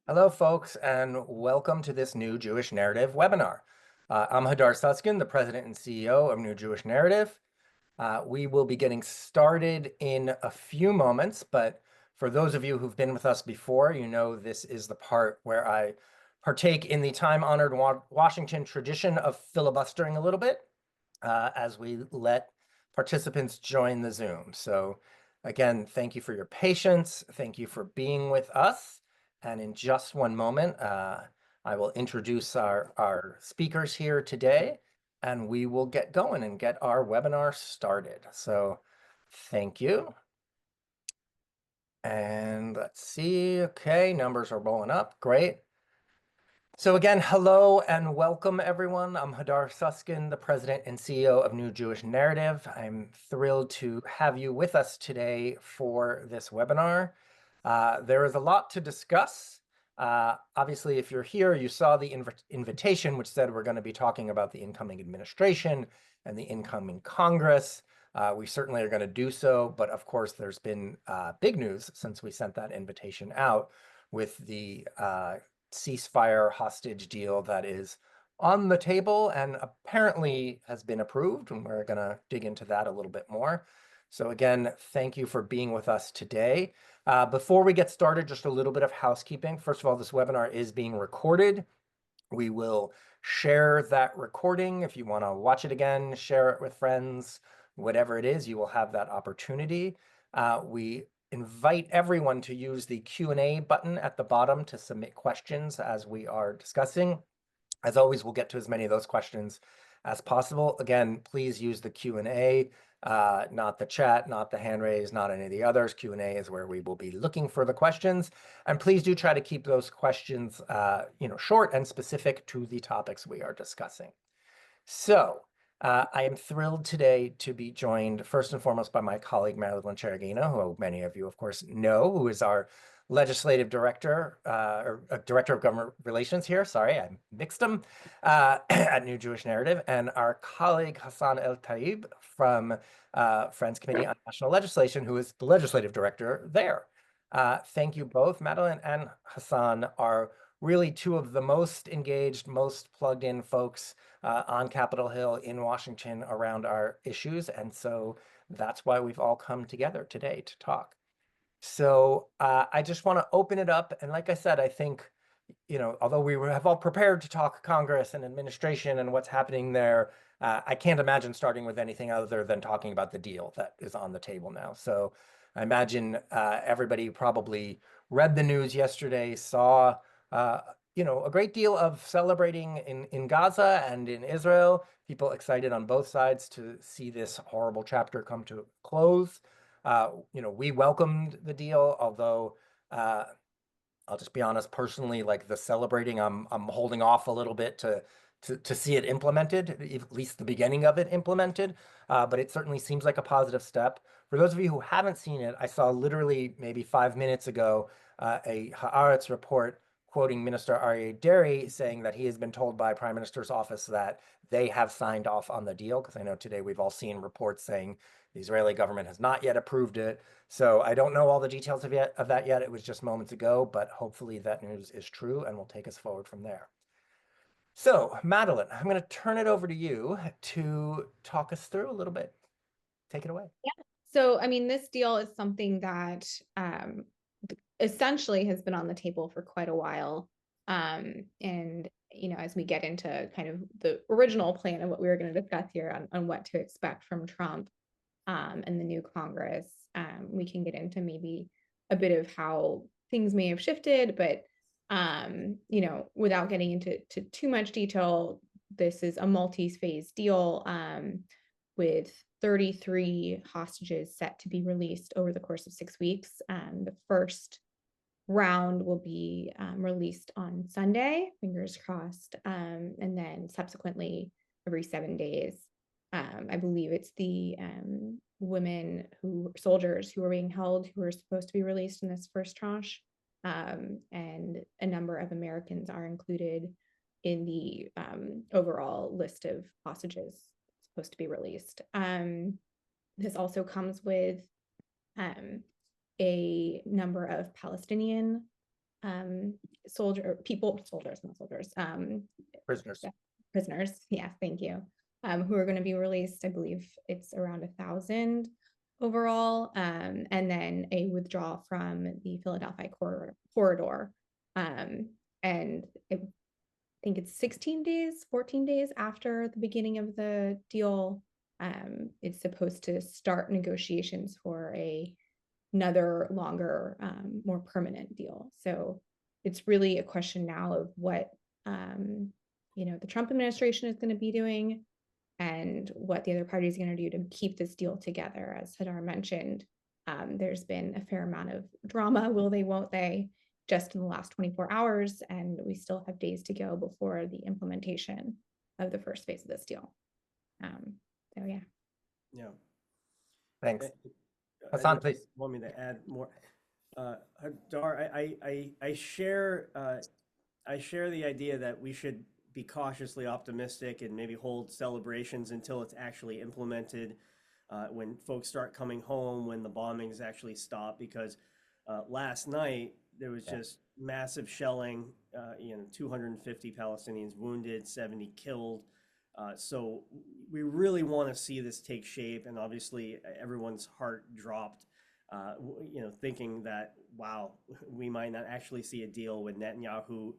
Hello, folks, and welcome to this New Jewish Narrative webinar. I'm Hadar Susskind, the President and CEO of New Jewish Narrative. We will be getting started in a few moments, but for those of you who've been with us before, you know this is the part where I partake in the time-honored Washington tradition of filibustering a little bit as we let participants join the Zoom. So again, thank you for your patience. Thank you for being with us. And in just one moment, I will introduce our speakers here today, and we will get going and get our webinar started. So thank you. And let's see. Okay, numbers are rolling up. Great. So again, hello and welcome, everyone. I'm Hadar Susskind, the President and CEO of New Jewish Narrative. I'm thrilled to have you with us today for this webinar. There is a lot to discuss. Obviously, if you're here, you saw the invitation, which said we're going to be talking about the incoming administration and the incoming Congress. We certainly are going to do so, but of course, there's been big news since we sent that invitation out with the ceasefire hostage deal that is on the table and apparently has been approved, and we're going to dig into that a little bit more. So again, thank you for being with us today. Before we get started, just a little bit of housekeeping. First of all, this webinar is being recorded. We will share that recording. If you want to watch it again, share it with friends, whatever it is, you will have that opportunity. We invite everyone to use the Q&A button at the bottom to submit questions as we are discussing. As always, we'll get to as many of those questions as possible. Again, please use the Q&A, not the chat, not the hand raise, not any of the others. Q&A is where we will be looking for the questions. And please do try to keep those questions short and specific to the topics we are discussing. So I am thrilled today to be joined first and foremost by my colleague, Madeleine, who many of you, of course, know, who is our legislative director, or director of government relations here. Sorry, I mixed them at New Jewish Narrative, and our colleague, Hassan El-Tayyab from Friends Committee on National Legislation, who is the legislative director there. Thank you both. Madeleine and Hassan are really two of the most engaged, most plugged in folks on Capitol Hill in Washington around our issues. And so that's why we've all come together today to talk. So I just want to open it up. And like I said, I think, although we have all prepared to talk Congress and administration and what's happening there, I can't imagine starting with anything other than talking about the deal that is on the table now. So I imagine everybody probably read the news yesterday, saw a great deal of celebrating in Gaza and in Israel. People excited on both sides to see this horrible chapter come to a close. We welcomed the deal, although I'll just be honest, personally, like the celebrating, I'm holding off a little bit to see it implemented, at least the beginning of it implemented. But it certainly seems like a positive step. For those of you who haven't seen it, I saw literally maybe 5 minutes ago a Haaretz report quoting Minister Aryeh Deri saying that he has been told by Prime Minister's office that they have signed off on the deal, because I know today we've all seen reports saying the Israeli government has not yet approved it. So I don't know all the details of that yet. It was just moments ago, but hopefully that news is true and will take us forward from there. So Madeleine, I'm going to turn it over to you to talk us through a little bit. Take it away. Yeah. So, I mean, this deal is something that essentially has been on the table for quite a while. And, as we get into kind of the original plan of what we were going to discuss here on what to expect from Trump and the new Congress, we can get into maybe a bit of how things may have shifted, but, without getting into too much detail, this is a multi-phase deal with 33 hostages set to be released over the course of 6 weeks. The first round will be released on Sunday, fingers crossed, and then subsequently every 7 days. I believe it's the soldiers who are being held who are supposed to be released in this first tranche. And a number of Americans are included in the overall list of hostages supposed to be released. This also comes with a number of Palestinian soldiers, not soldiers, Prisoners. prisoners. Yeah, thank you. Who are going to be released. I believe it's around 1,000 overall, and then a withdrawal from the Philadelphia corridor. And I think it's 16 days, 14 days after the beginning of the deal. It's supposed to start negotiations for another longer, more permanent deal. So it's really a question now of what the Trump administration is going to be doing and what the other party is going to do to keep this deal together. As Hadar mentioned, there's been a fair amount of drama, will they, won't they, just in the last 24 hours, and we still have days to go before the implementation of the first phase of this deal. So yeah. Yeah. Thanks. I Hassan, just please. want me to add more. Hadar, I share the idea that we should be cautiously optimistic and maybe hold celebrations until it's actually implemented, when folks start coming home, when the bombings actually stop, because last night there was just massive shelling, 250 Palestinians wounded, 70 killed. So we really want to see this take shape, and obviously everyone's heart dropped, thinking that, wow, we might not actually see a deal with Netanyahu.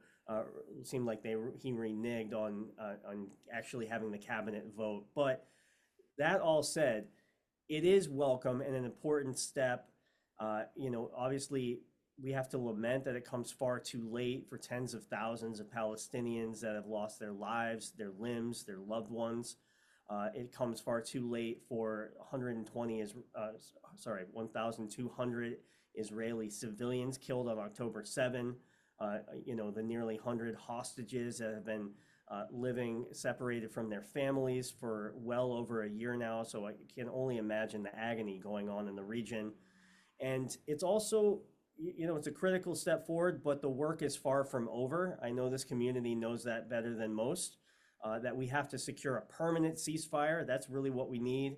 Seemed like he reneged on actually having the cabinet vote. But that all said, it is welcome and an important step. Obviously we have to lament that it comes far too late for tens of thousands of Palestinians that have lost their lives, their limbs, their loved ones. It comes far too late for 1,200 Israeli civilians killed on October 7. The nearly 100 hostages that have been living separated from their families for well over a year now. So I can only imagine the agony going on in the region. And it's also, it's a critical step forward, but the work is far from over. I know this community knows that better than most, that we have to secure a permanent ceasefire. That's really what we need.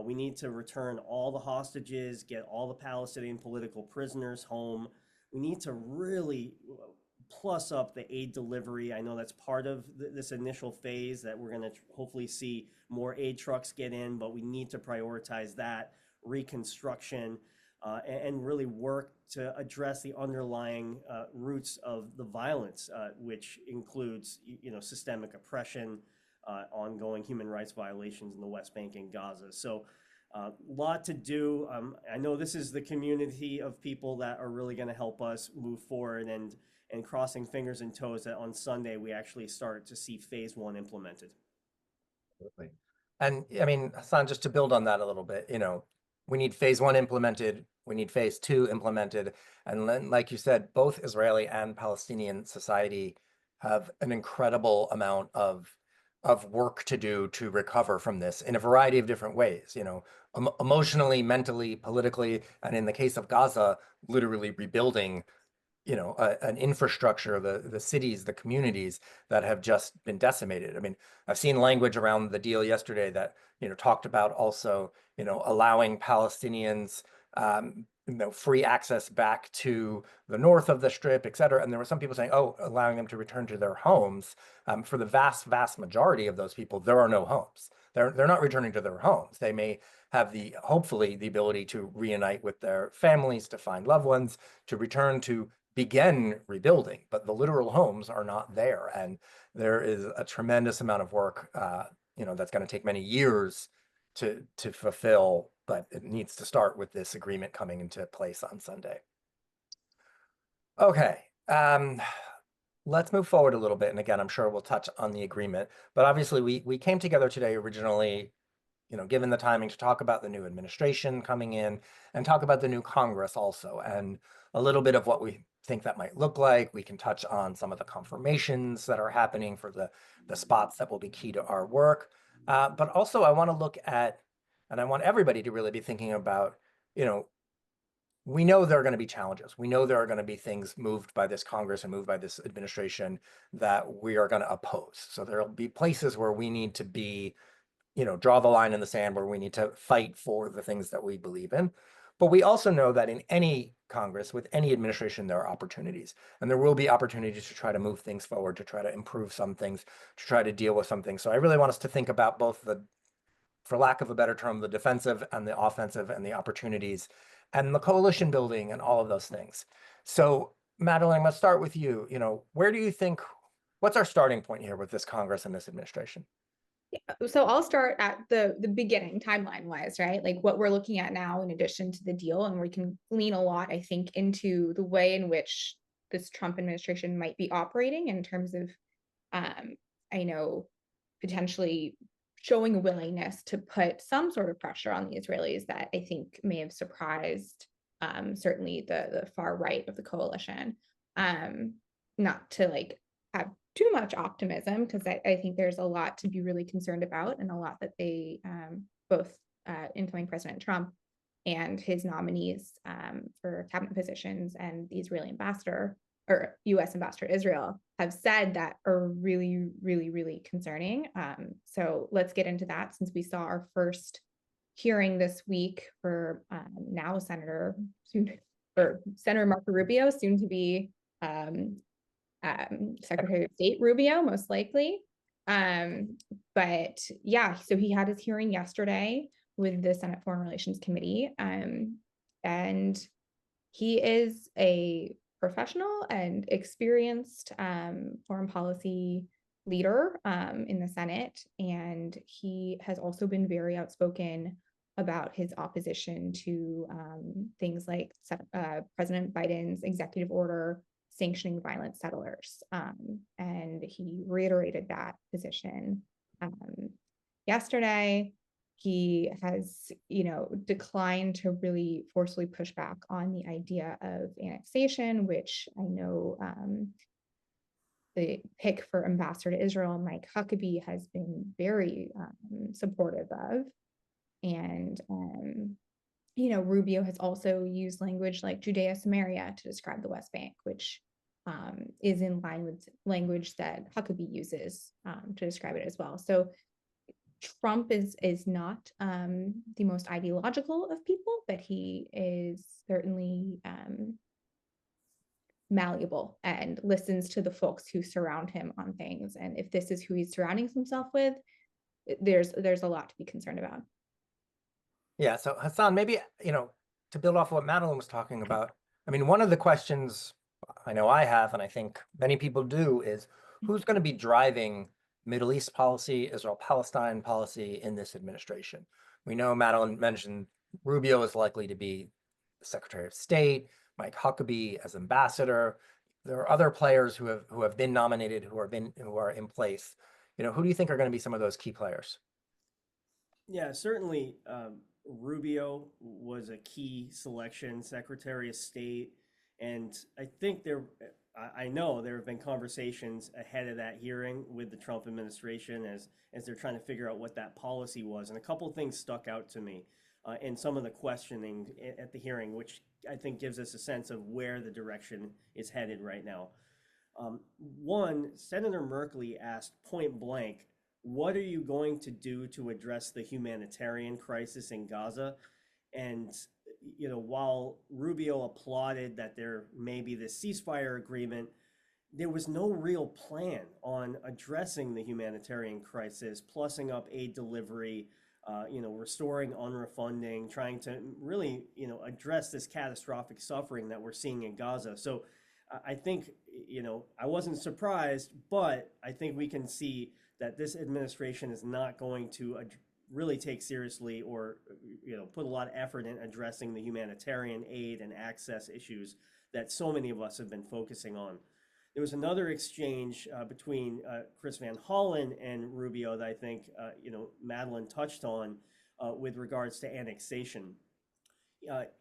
We need to return all the hostages, get all the Palestinian political prisoners home. We need to really plus up the aid delivery. I know that's part of this initial phase that we're going to hopefully see more aid trucks get in, but we need to prioritize that reconstruction, and really work to address the underlying roots of the violence, which includes, systemic oppression, ongoing human rights violations in the West Bank and Gaza. So a lot to do. I know this is the community of people that are really going to help us move forward, and crossing fingers and toes that on Sunday we actually start to see phase one implemented. Absolutely. And I mean, Hassan, just to build on that a little bit, we need phase one implemented, we need phase two implemented. And then, like you said, both Israeli and Palestinian society have an incredible amount of work to do to recover from this in a variety of different ways, emotionally, mentally, politically, and in the case of Gaza, literally rebuilding an infrastructure, the cities, the communities that have just been decimated. I mean, I've seen language around the deal yesterday that, talked about also, allowing Palestinians, free access back to the north of the strip, et cetera. And there were some people saying, oh, allowing them to return to their homes. For the vast, vast majority of those people, there are no homes. They're not returning to their homes. They may have hopefully the ability to reunite with their families, to find loved ones, to return to begin rebuilding, but the literal homes are not there. And there is a tremendous amount of work, that's going to take many years to fulfill, but it needs to start with this agreement coming into place on Sunday. Okay, let's move forward a little bit. And again, I'm sure we'll touch on the agreement, but obviously we came together today originally, given the timing, to talk about the new administration coming in and talk about the new Congress also, and a little bit of what we think that might look like. We can touch on some of the confirmations that are happening for the spots that will be key to our work. But also I want to look at, and I want everybody to really be thinking about, we know there are going to be challenges. We know there are going to be things moved by this Congress and moved by this administration that we are going to oppose. So there'll be places where we need to be, draw the line in the sand, where we need to fight for the things that we believe in. But we also know that in any Congress, with any administration, there are opportunities. And there will be opportunities to try to move things forward, to try to improve some things, to try to deal with some things. So I really want us to think about both the, for lack of a better term, the defensive and the offensive and the opportunities and the coalition building and all of those things. So Madeleine, let's start with you. Where do you think, what's our starting point here with this Congress and this administration? So I'll start at the beginning, timeline wise, right? Like what we're looking at now, in addition to the deal, and we can lean a lot, I think, into the way in which this Trump administration might be operating in terms of, I know, potentially showing a willingness to put some sort of pressure on the Israelis that I think may have surprised certainly the far right of the coalition. Not to like have too much optimism, because I think there's a lot to be really concerned about, and a lot that they both incoming President Trump and his nominees for cabinet positions and the Israeli ambassador or US ambassador to Israel have said that are really, really, really concerning. So let's get into that, since we saw our first hearing this week for now Senator Marco Rubio, soon to be Secretary of State Rubio, most likely. But yeah, so he had his hearing yesterday with the Senate Foreign Relations Committee. And he is a professional and experienced foreign policy leader in the Senate. And he has also been very outspoken about his opposition to things like President Biden's executive order sanctioning violent settlers. And he reiterated that position yesterday. He has, declined to really forcefully push back on the idea of annexation, which I know the pick for ambassador to Israel, Mike Huckabee, has been very supportive of. And Rubio has also used language like Judea Samaria to describe the West Bank, which is in line with language that Huckabee uses to describe it as well. So Trump is not the most ideological of people, but he is certainly malleable and listens to the folks who surround him on things. And if this is who he's surrounding himself with, there's a lot to be concerned about. Yeah, so Hassan, maybe, to build off of what Madeleine was talking about, I mean, one of the questions I know I have, and I think many people do, is who's going to be driving Middle East policy, Israel-Palestine policy in this administration? We know Madeleine mentioned Rubio is likely to be the Secretary of State, Mike Huckabee as ambassador. There are other players who have been nominated, who are in place. Who do you think are going to be some of those key players? Yeah, certainly. Rubio was a key selection, Secretary of State, and I know there have been conversations ahead of that hearing with the Trump administration as they're trying to figure out what that policy was, and a couple of things stuck out to me in some of the questioning at the hearing, which I think gives us a sense of where the direction is headed right now. One, Senator Merkley asked point blank, what are you going to do to address the humanitarian crisis in Gaza? And, while Rubio applauded that there may be this ceasefire agreement, there was no real plan on addressing the humanitarian crisis, plussing up aid delivery, restoring UNRWA funding, trying to really, address this catastrophic suffering that we're seeing in Gaza. So I think, I wasn't surprised, but I think we can see that this administration is not going to really take seriously or put a lot of effort in addressing the humanitarian aid and access issues that so many of us have been focusing on. There was another exchange between Chris Van Hollen and Rubio that I think Madeleine touched on with regards to annexation.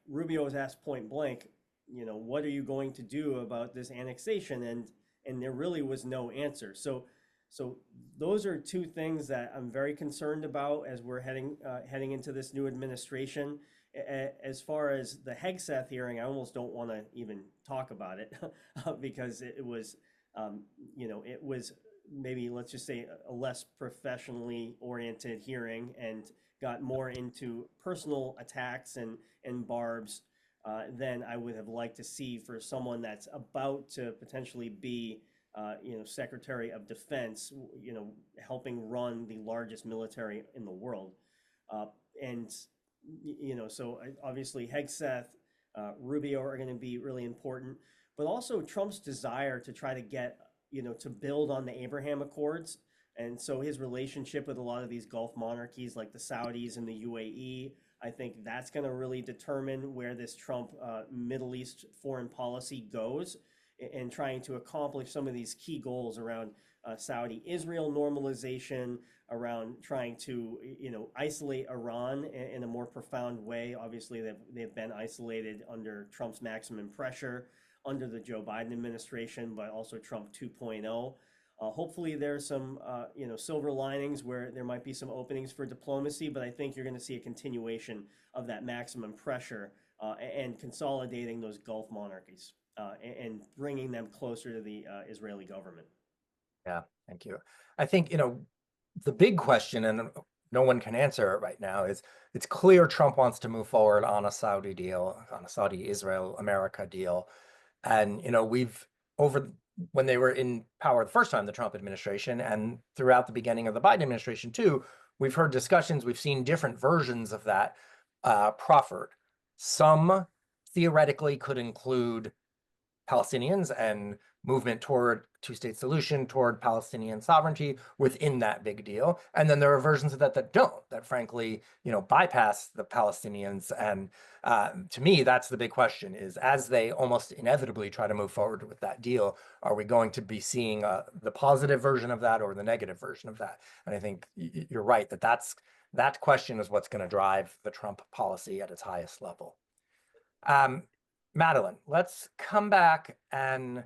Rubio was asked point blank, what are you going to do about this annexation? And there really was no answer. So those are two things that I'm very concerned about as we're heading into this new administration. As far as the Hegseth hearing, I almost don't want to even talk about it because it was maybe let's just say a less professionally oriented hearing and got more into personal attacks and barbs than I would have liked to see for someone that's about to potentially be, Secretary of Defense, helping run the largest military in the world. Uh, and, so obviously Hegseth, Rubio are going to be really important, but also Trump's desire to try to get, to build on the Abraham Accords. And so his relationship with a lot of these Gulf monarchies like the Saudis and the UAE, I think that's going to really determine where this Trump Middle East foreign policy goes and trying to accomplish some of these key goals around Saudi-Israel normalization, around trying to, isolate Iran in a more profound way. Obviously, they've been isolated under Trump's maximum pressure under the Joe Biden administration, but also Trump 2.0. Hopefully there's some, silver linings where there might be some openings for diplomacy, but I think you're going to see a continuation of that maximum pressure and consolidating those Gulf monarchies and bringing them closer to the Israeli government. Yeah, thank you. I think, the big question, and no one can answer it right now, is it's clear Trump wants to move forward on a Saudi deal, on a Saudi-Israel-America deal. And, we've when they were in power the first time, the Trump administration, and throughout the beginning of the Biden administration too, we've heard discussions, we've seen different versions of that proffered. Some theoretically could include Palestinians and movement toward two-state solution, toward Palestinian sovereignty within that big deal. And then there are versions of that don't, that frankly, bypass the Palestinians. And to me, that's the big question is, as they almost inevitably try to move forward with that deal, are we going to be seeing the positive version of that or the negative version of that? And I think you're right that question is what's going to drive the Trump policy at its highest level. Madeleine, let's come back and,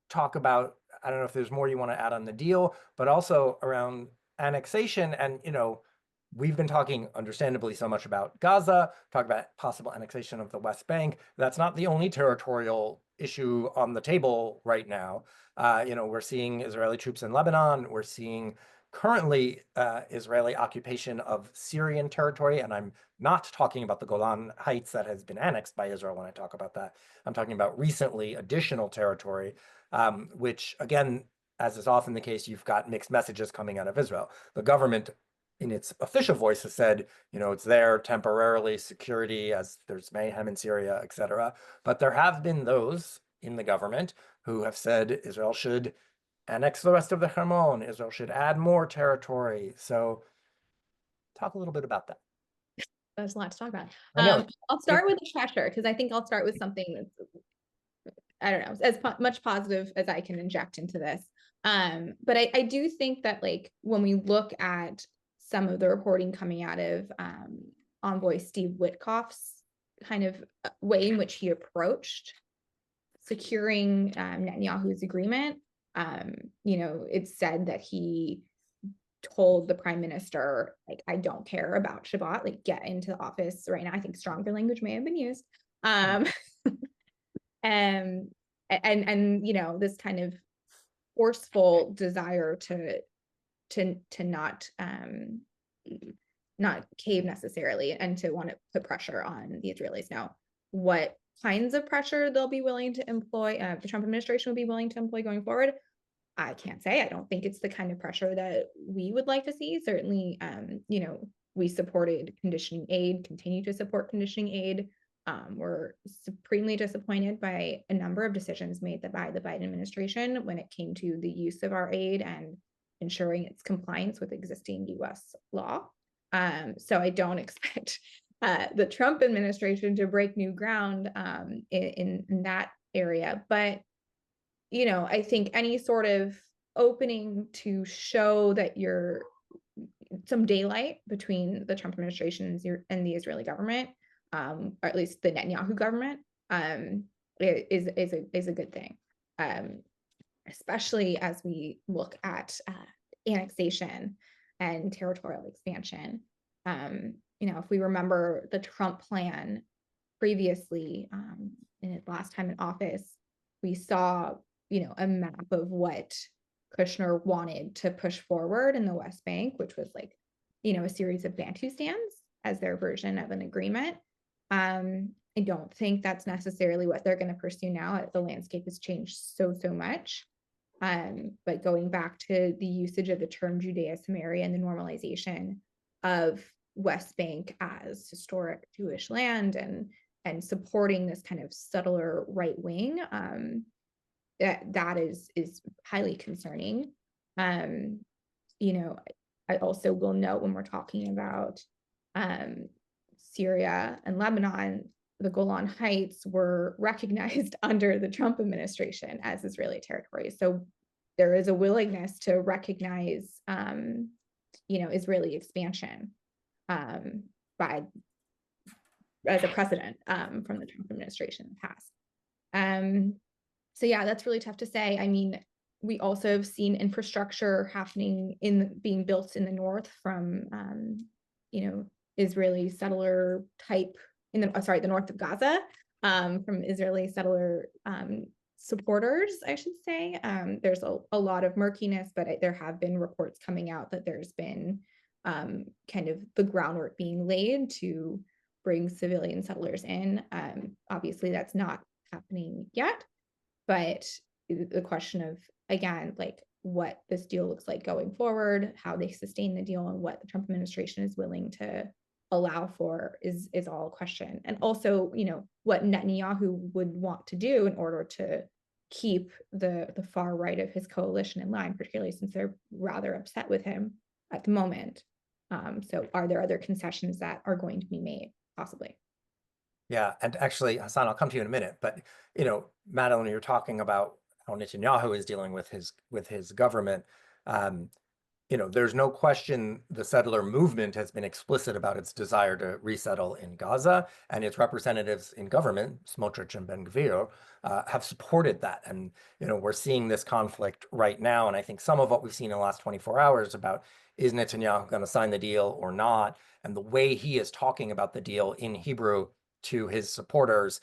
talk about, I don't know if there's more you want to add on the deal, but also around annexation. And, we've been talking understandably so much about Gaza, talk about possible annexation of the West Bank. That's not the only territorial issue on the table right now. We're seeing Israeli troops in Lebanon. We're seeing currently Israeli occupation of Syrian territory, and I'm not talking about the Golan Heights that has been annexed by Israel when I talk about that. I'm talking about recently additional territory, which again, as is often the case, you've got mixed messages coming out of Israel. The government in its official voice has said, it's there temporarily, security, as there's mayhem in Syria, etc. But there have been those in the government who have said Israel should annex the rest of the Hermon. Israel should add more territory. So talk a little bit about that. There's a lot to talk about. I know. I'll start with the pressure, because I think I'll start with something that's, I don't know, as much positive as I can inject into this. But I do think that, like, when we look at some of the reporting coming out of Envoy Steve Witkoff's kind of way in which he approached securing Netanyahu's agreement, it's said that he told the prime minister, like, I don't care about Shabbat, like, get into the office right now. I think stronger language may have been used. And this kind of forceful desire to not cave necessarily, and to want to put pressure on the Israelis. Now, what kinds of pressure they'll be willing to employ, the Trump administration will be willing to employ going forward, I can't say. I don't think it's the kind of pressure that we would like to see. Certainly, we supported conditioning aid, continue to support conditioning aid. We're supremely disappointed by a number of decisions made by the Biden administration when it came to the use of our aid and ensuring its compliance with existing U.S. law. So I don't expect the Trump administration to break new ground in that area. But, I think any sort of opening to show that you're some daylight between the Trump administration and the Israeli government, or at least the Netanyahu government, is a good thing, especially as we look at annexation and territorial expansion. If we remember the Trump plan previously, in his last time in office, we saw a map of what Kushner wanted to push forward in the West Bank, which was like, a series of Bantustans as their version of an agreement. I don't think that's necessarily what they're going to pursue now. The landscape has changed so much. But going back to the usage of the term Judea-Samaria and the normalization of West Bank as historic Jewish land and supporting this kind of subtler right wing, that is highly concerning. I also will note when we're talking about Syria and Lebanon, the Golan Heights were recognized under the Trump administration as Israeli territory. So there is a willingness to recognize, Israeli expansion by as a precedent from the Trump administration in the past. So yeah, that's really tough to say. I mean, we also have seen infrastructure happening being built in the north from, Israeli settler type the north of Gaza, from Israeli settler supporters, I should say. There's a lot of murkiness, but there have been reports coming out that there's been kind of the groundwork being laid to bring civilian settlers in. Obviously, that's not happening yet, but the question of, again, like what this deal looks like going forward, how they sustain the deal, and what the Trump administration is willing to allow for is all a question. And also, what Netanyahu would want to do in order to keep the far right of his coalition in line, particularly since they're rather upset with him at the moment. So are there other concessions that are going to be made, possibly? Yeah, and actually, Hassan, I'll come to you in a minute, but Madeleine, you're talking about how Netanyahu is dealing with his government. There's no question the settler movement has been explicit about its desire to resettle in Gaza, and its representatives in government, Smotrich and Ben-Gvir, have supported that. And we're seeing this conflict right now, and I think some of what we've seen in the last 24 hours about is Netanyahu going to sign the deal or not, and the way he is talking about the deal in Hebrew to his supporters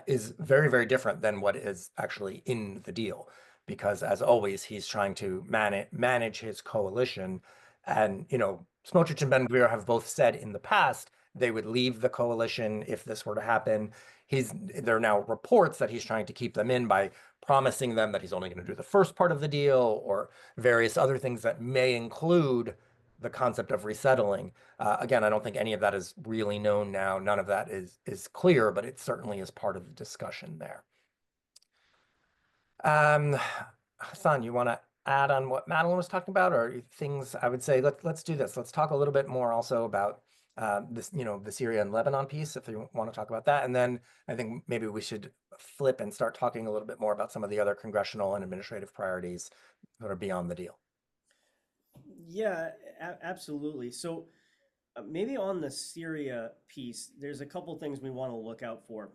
is very, very different than what is actually in the deal. Because as always, he's trying to manage his coalition. And, Smotrich and Ben-Gvir have both said in the past they would leave the coalition if this were to happen. There are now reports that he's trying to keep them in by promising them that he's only going to do the first part of the deal or various other things that may include the concept of resettling. Again, I don't think any of that is really known now. None of that is clear, but it certainly is part of the discussion there. Hassan, you want to add on what Madeleine was talking about, or things? I would say let's do this. Let's talk a little bit more also about this, the Syria and Lebanon piece, if you want to talk about that, and then I think maybe we should flip and start talking a little bit more about some of the other congressional and administrative priorities that are beyond the deal. Yeah, absolutely. So maybe on the Syria piece, there's a couple things we want to look out for.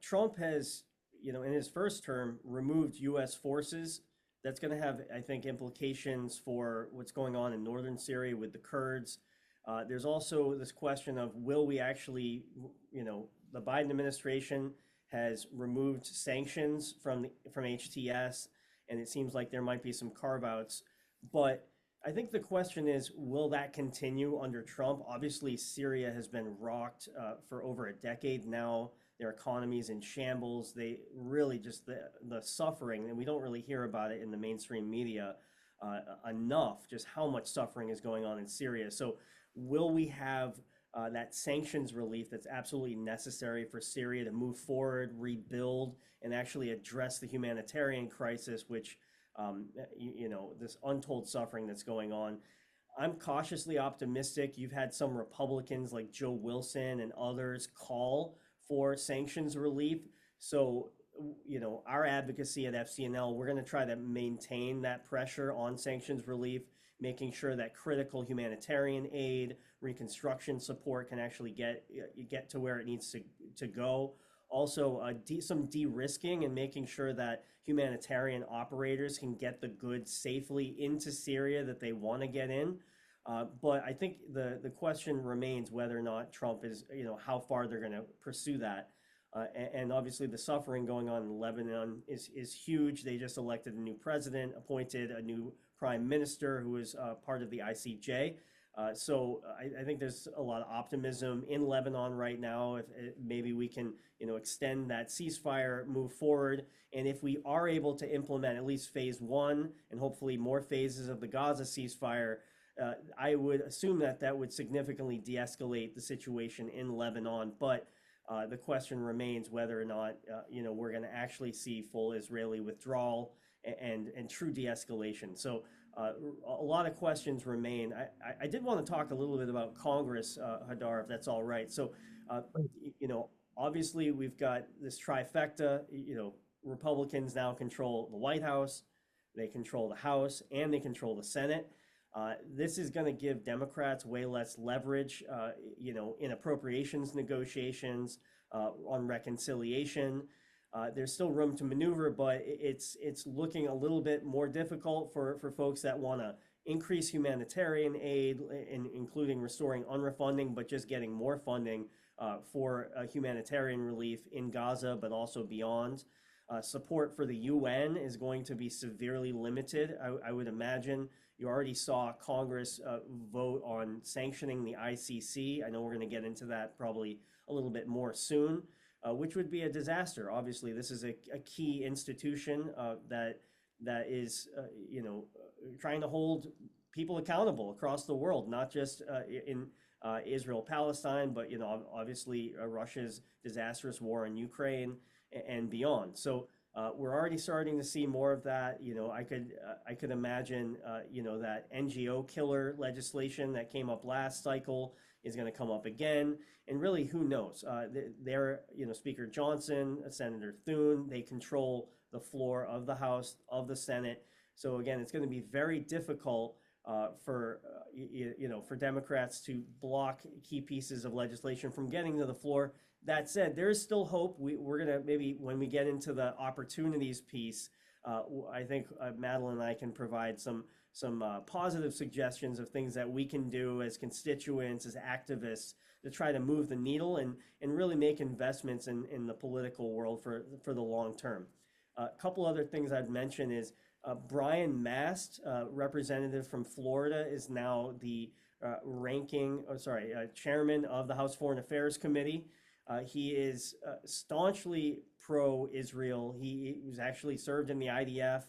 Trump has, in his first term, removed U.S. forces. That's going to have, I think, implications for what's going on in northern Syria with the Kurds. There's also this question of will we actually, the Biden administration has removed sanctions from HTS, and it seems like there might be some carve-outs. But I think the question is, will that continue under Trump? Obviously, Syria has been rocked for over a decade now. Their economy is in shambles. They really just the suffering, and we don't really hear about it in the mainstream media enough, just how much suffering is going on in Syria. So will we have that sanctions relief that's absolutely necessary for Syria to move forward, rebuild, and actually address the humanitarian crisis, which this untold suffering that's going on? I'm cautiously optimistic. You've had some Republicans like Joe Wilson and others call for sanctions relief. So, our advocacy at FCNL, we're going to try to maintain that pressure on sanctions relief, making sure that critical humanitarian aid, reconstruction support can actually get to where it needs to go. Also, some de-risking and making sure that humanitarian operators can get the goods safely into Syria that they want to get in. But I think the question remains whether or not Trump is, how far they're going to pursue that. And obviously the suffering going on in Lebanon is huge. They just elected a new president, appointed a new prime minister who is part of the ICJ. So I think there's a lot of optimism in Lebanon right now. If maybe we can, extend that ceasefire, move forward, and if we are able to implement at least phase one and hopefully more phases of the Gaza ceasefire, I would assume that that would significantly de-escalate the situation in Lebanon. But the question remains whether or not we're going to actually see full Israeli withdrawal and true de-escalation. So a lot of questions remain. I did want to talk a little bit about Congress, Hadar, if that's all right. So obviously we've got this trifecta. Republicans now control the White House, they control the House, and they control the Senate. This is going to give Democrats way less leverage, in appropriations negotiations, on reconciliation. There's still room to maneuver, but it's looking a little bit more difficult for folks that want to increase humanitarian aid, including restoring UNRWA funding, but just getting more funding for humanitarian relief in Gaza, but also beyond. Support for the UN is going to be severely limited. I would imagine you already saw Congress vote on sanctioning the ICC. I know we're going to get into that probably a little bit more soon, which would be a disaster. Obviously, this is a key institution that is, trying to hold people accountable across the world, not just in Israel, Palestine, but obviously Russia's disastrous war in Ukraine and beyond. So we're already starting to see more of that. I could imagine that NGO killer legislation that came up last cycle is going to come up again. And really, who knows? Speaker Johnson, Senator Thune, they control the floor of the House, of the Senate. So again, it's going to be very difficult for Democrats to block key pieces of legislation from getting to the floor. That said, there is still hope. We're going to maybe, when we get into the opportunities piece, I think Madeleine and I can provide some positive suggestions of things that we can do as constituents, as activists, to try to move the needle and really make investments in the political world for the long term. A couple other things I'd mention is Brian Mast, representative from Florida, is now the chairman of the House Foreign Affairs Committee. He is staunchly pro-Israel. He was actually served in the IDF,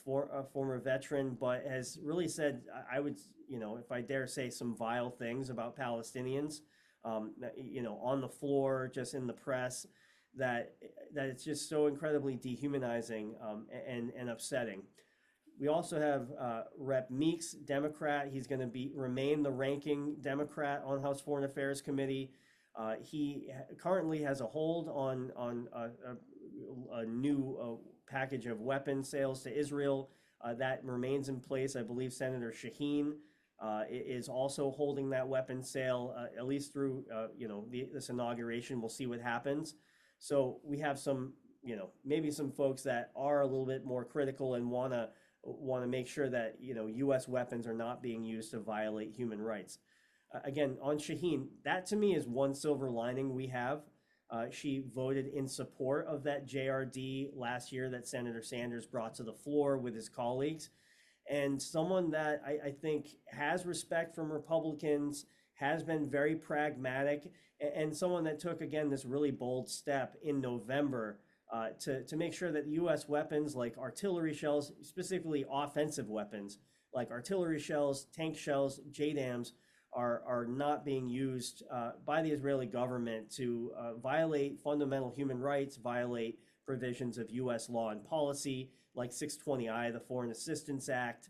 for a former veteran, but has really said, I would, if I dare say, some vile things about Palestinians, on the floor, just in the press, that it's just so incredibly dehumanizing and upsetting. We also have Rep. Meeks, Democrat. He's going to remain the ranking Democrat on House Foreign Affairs Committee. He currently has a hold on a new package of weapon sales to Israel that remains in place. I believe Senator Shaheen is also holding that weapon sale, at least through this inauguration. We'll see what happens. So we have some, maybe some folks that are a little bit more critical and want to make sure that U.S. weapons are not being used to violate human rights. Again, on Shaheen, that to me is one silver lining we have. She voted in support of that JRD last year that Senator Sanders brought to the floor with his colleagues. And someone that I think has respect from Republicans, has been very pragmatic, and someone that took, again, this really bold step in November to make sure that U.S. weapons like artillery shells, specifically offensive weapons like artillery shells, tank shells, JDAMs, are not being used by the Israeli government to violate fundamental human rights, violate provisions of U.S. law and policy, like 620I, the Foreign Assistance Act,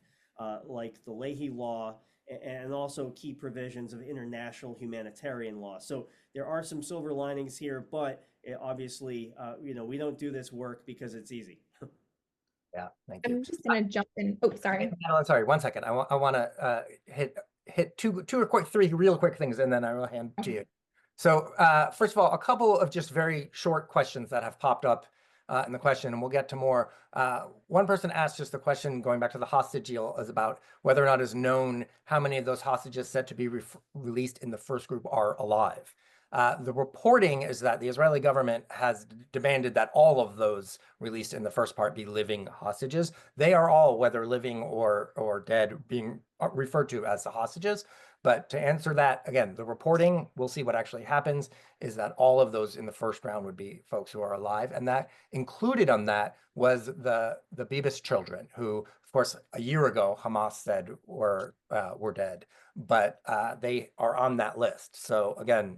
like the Leahy Law, and also key provisions of international humanitarian law. So there are some silver linings here, but obviously, we don't do this work because it's easy. Yeah, thank you. I'm just going to jump in. Oh, sorry. I'm sorry, 1 second. I want to hit two or three real quick things, and then I will hand to you. So first of all, a couple of just very short questions that have popped up in the question, and we'll get to more. One person asked just the question, going back to the hostage deal, is about whether or not is known how many of those hostages set to be released in the first group are alive. The reporting is that the Israeli government has demanded that all of those released in the first part be living hostages. They are all, whether living or dead, being referred to as the hostages. But to answer that, again, the reporting, we'll see what actually happens, is that all of those in the first round would be folks who are alive. And that included on that was the Bibas children, who, of course, a year ago, Hamas said were dead, but they are on that list. So again,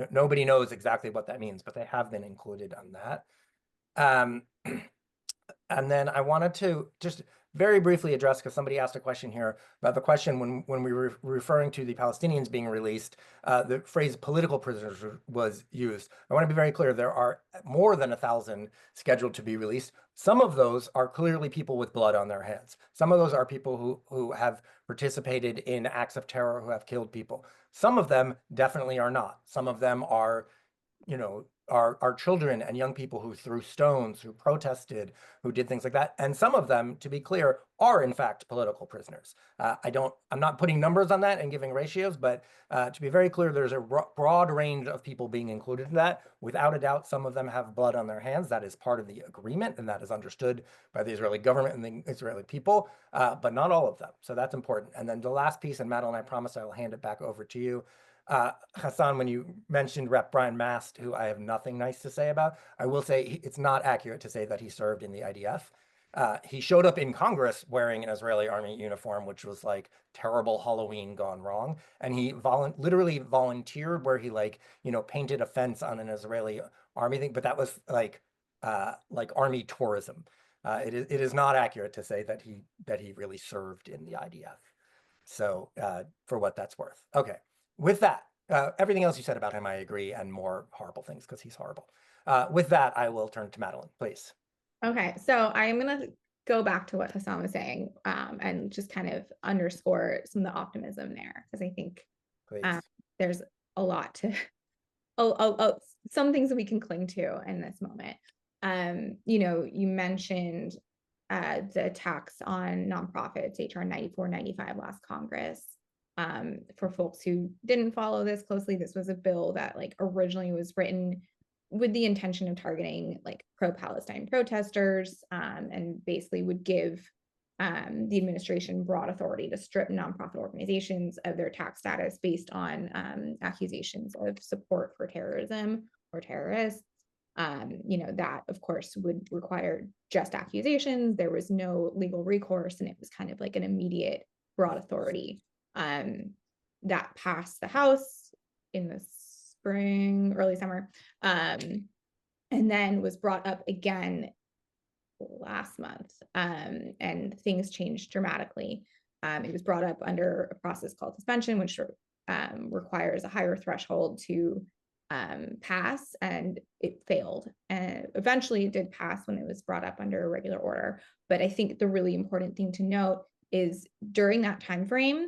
nobody knows exactly what that means, but they have been included on that. And then I wanted to just very briefly address, because somebody asked a question here about the question when we were referring to the Palestinians being released, the phrase political prisoners was used. I want to be very clear, there are more than 1,000 scheduled to be released. Some of those are clearly people with blood on their hands. Some of those are people who have participated in acts of terror, who have killed people. Some of them definitely are not. Some of them are, you know, are children and young people who threw stones, who protested, who did things like that. And some of them, to be clear, are in fact political prisoners. I'm not putting numbers on that and giving ratios, but to be very clear, there's a broad range of people being included in that. Without a doubt, some of them have blood on their hands. That is part of the agreement, and that is understood by the Israeli government and the Israeli people, but not all of them. So that's important. And then the last piece, and Madeleine, I promise I will hand it back over to you. Hassan, when you mentioned Rep. Brian Mast, who I have nothing nice to say about, I will say it's not accurate to say that he served in the IDF. He showed up in Congress wearing an Israeli army uniform, which was like terrible Halloween gone wrong. And he literally volunteered where he painted a fence on an Israeli army thing, but that was like army tourism. It is not accurate to say that he really served in the IDF. So for what that's worth. Okay. With that, everything else you said about him, I agree, and more horrible things because he's horrible. With that, I will turn to Madeleine, please. Okay, so I'm going to go back to what Hassan was saying and just kind of underscore some of the optimism there, because I think there's a lot to, some things that we can cling to in this moment. You mentioned the attacks on nonprofits, HR 9495 last Congress. For folks who didn't follow this closely, this was a bill that originally was written with the intention of targeting pro-Palestine protesters and basically would give the administration broad authority to strip nonprofit organizations of their tax status based on accusations of support for terrorism or terrorists. That of course would require just accusations. There was no legal recourse, and it was kind of like an immediate broad authority. That passed the House in the spring, early summer, and then was brought up again last month, and things changed dramatically. It was brought up under a process called suspension, which requires a higher threshold to pass, and it failed. And eventually it did pass when it was brought up under a regular order. But I think the really important thing to note is during that time frame,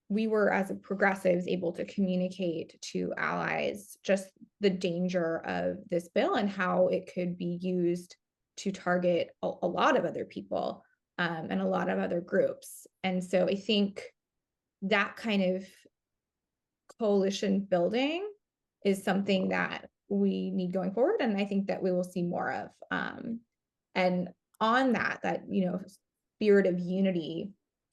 we were, as progressives, able to communicate to allies just the danger of this bill and how it could be used to target a lot of other people and a lot of other groups. And so I think that kind of coalition building is something that we need going forward, and I think that we will see more of. And on that spirit of unity,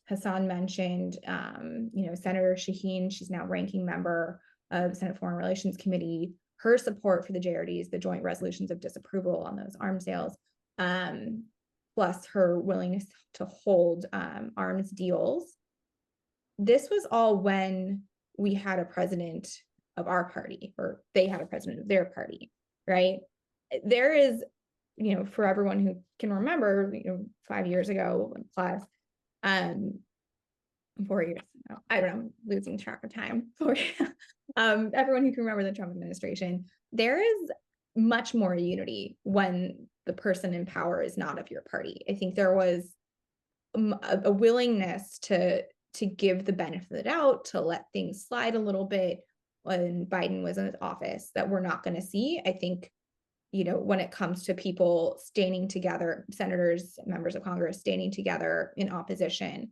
Hassan mentioned, Senator Shaheen, she's now ranking member of the Senate Foreign Relations Committee, her support for the JRDs, the joint resolutions of disapproval on those arms sales, plus her willingness to hold arms deals. This was all when we had a president of our party, or they had a president of their party, right? There is, for everyone who can remember, 5 years ago plus, 4 years, I don't know, losing track of time. Everyone who can remember the Trump administration, there is much more unity when the person in power is not of your party. I think there was a willingness to give the benefit of the doubt, to let things slide a little bit when Biden was in his office, that we're not going to see. I think, when it comes to people standing together, senators, members of Congress standing together in opposition,